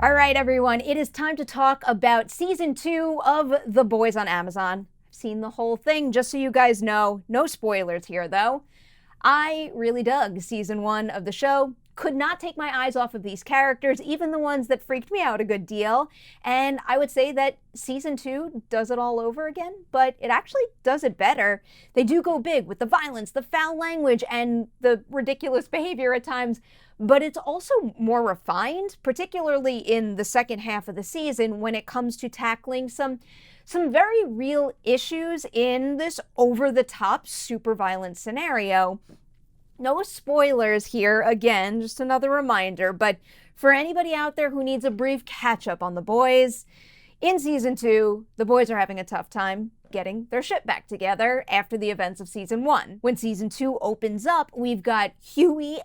All right, everyone, it is time to talk about season 2 of The Boys on Amazon. I've seen the whole thing, just so you guys know. No spoilers here, though. I really dug season 1 of the show. Could not take my eyes off of these characters, even the ones that freaked me out a good deal. And I would say that season 2 does it all over again, but it actually does it better. They do go big with the violence, the foul language, and the ridiculous behavior at times, but it's also more refined, particularly in the second half of the season when it comes to tackling some very real issues in this over-the-top, super violent scenario. No spoilers here, again, just another reminder, but for anybody out there who needs a brief catch-up on The Boys, in season 2, the boys are having a tough time getting their shit back together after the events of season 1. When season 2 opens up, we've got Huey,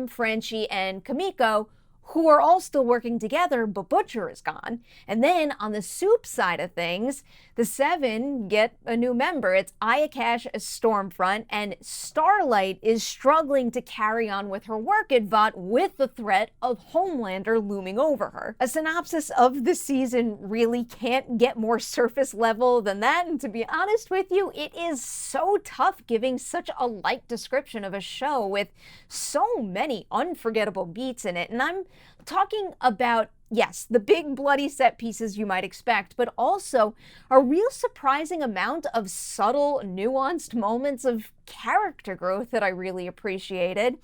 Frenchie, and Kamiko, who are all still working together, but Butcher is gone. And then on the soup side of things, the 7 get a new member. It's Ayakash as Stormfront, and Starlight is struggling to carry on with her work at Vought with the threat of Homelander looming over her. A synopsis of the season really can't get more surface level than that, and to be honest with you, it is so tough giving such a light description of a show with so many unforgettable beats in it. And I'm talking about, yes, the big bloody set pieces you might expect, but also a real surprising amount of subtle, nuanced moments of character growth that I really appreciated.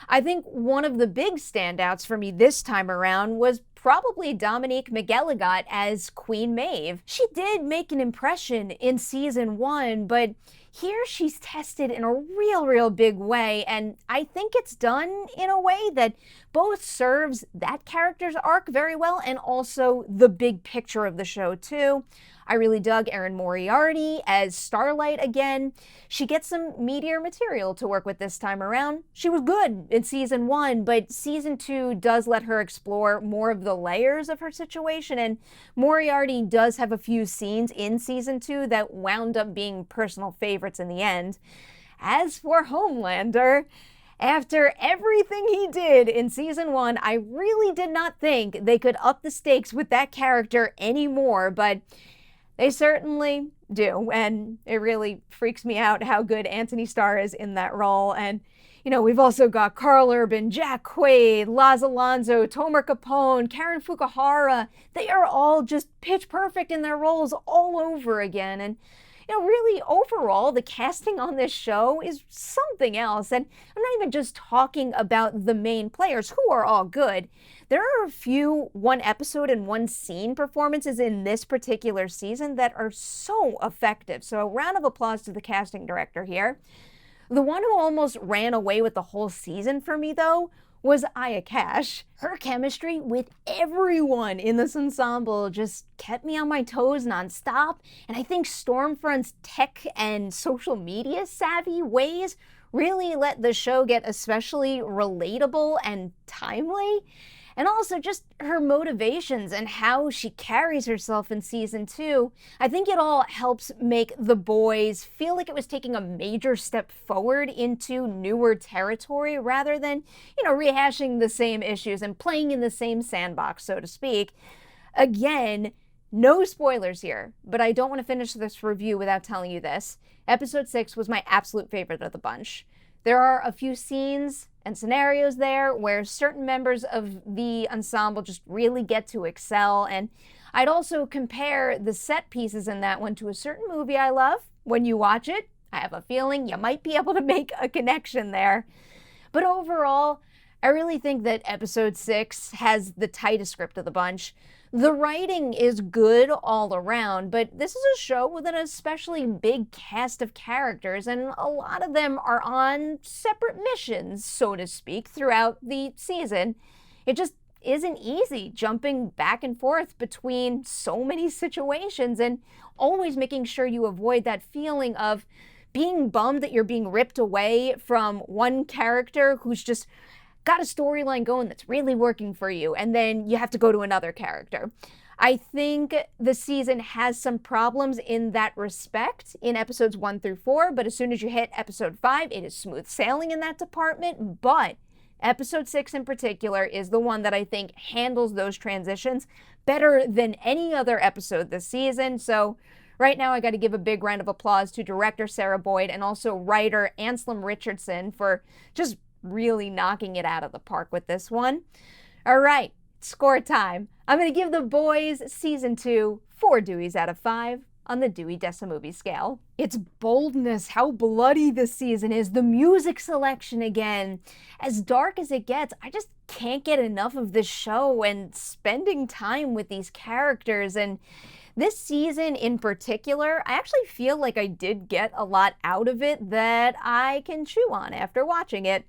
I think one of the big standouts for me this time around was probably Dominique McElligott as Queen Maeve. She did make an impression in season 1, but here she's tested in a real big way, and I think it's done in a way that both serves that character's arc very well and also the big picture of the show too. I really dug Erin Moriarty as Starlight again. She gets some meatier material to work with this time around. She was good in season 1, but season 2 does let her explore more of the layers of her situation, and Moriarty does have a few scenes in season 2 that wound up being personal favorites in the end. As for Homelander, after everything he did in season 1, I really did not think they could up the stakes with that character anymore, but they certainly do, and it really freaks me out how good Anthony Starr is in that role. And, you know, we've also got Carl Urban, Jack Quaid, Laz Alonso, Tomer Capone, Karen Fukuhara. They are all just pitch perfect in their roles all over again. And, you know, really, overall, the casting on this show is something else. And I'm not even just talking about the main players, who are all good. There are a few one episode and one scene performances in this particular season that are so effective. So a round of applause to the casting director here. The one who almost ran away with the whole season for me, though, was Ayakash. Her chemistry with everyone in this ensemble just kept me on my toes nonstop, and I think Stormfront's tech and social media savvy ways really let the show get especially relatable and timely. And also just her motivations and how she carries herself in season 2. I think it all helps make The Boys feel like it was taking a major step forward into newer territory rather than, you know, rehashing the same issues and playing in the same sandbox, so to speak. Again, no spoilers here, but I don't want to finish this review without telling you this. Episode 6 was my absolute favorite of the bunch. There are a few scenes and scenarios there where certain members of the ensemble just really get to excel, and I'd also compare the set pieces in that one to a certain movie I love. When you watch it, I have a feeling you might be able to make a connection there. But overall, I really think that episode 6 has the tightest script of the bunch. The writing is good all around, but this is a show with an especially big cast of characters, and a lot of them are on separate missions, so to speak, throughout the season. It just isn't easy jumping back and forth between so many situations and always making sure you avoid that feeling of being bummed that you're being ripped away from one character who's just got a storyline going that's really working for you, and then you have to go to another character. I think the season has some problems in that respect in episodes 1 through 4, but as soon as you hit episode 5, it is smooth sailing in that department. But Episode 6 in particular is the one that I think handles those transitions better than any other episode this season. So right now I got to give a big round of applause to director Sarah Boyd and also writer Anselm Richardson for just really knocking it out of the park with this one. All right, score time. I'm going to give The Boys Season 2 4 Deweys out of 5 on the Dewey Decimovie scale. Its boldness, how bloody this season is, the music selection again. As dark as it gets, I just can't get enough of this show and spending time with these characters. And this season in particular, I actually feel like I did get a lot out of it that I can chew on after watching it.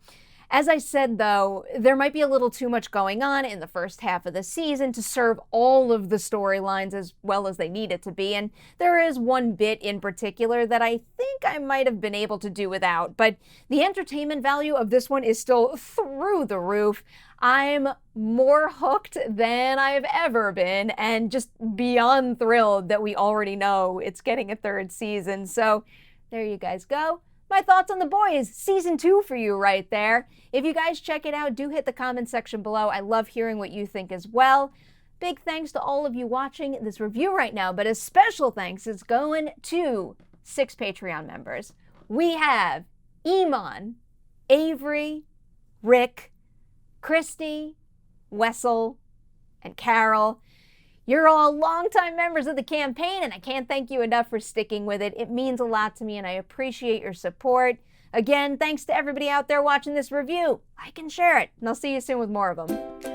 As I said, though, there might be a little too much going on in the first half of the season to serve all of the storylines as well as they need it to be, and there is one bit in particular that I think I might have been able to do without, but the entertainment value of this one is still through the roof. I'm more hooked than I've ever been, and just beyond thrilled that we already know it's getting a third season, so there you guys go. My thoughts on The Boys Season 2 for you right there. If you guys check it out, do hit the comment section below. I love hearing what you think as well. Big thanks to all of you watching this review right now, but a special thanks is going to 6 Patreon members. We have Iman, Avery, Rick, Christy, Wessel, and Carol. You're all longtime members of the campaign, and I can't thank you enough for sticking with it. It means a lot to me, and I appreciate your support. Again, thanks to everybody out there watching this review. Like and share it, and I'll see you soon with more of them.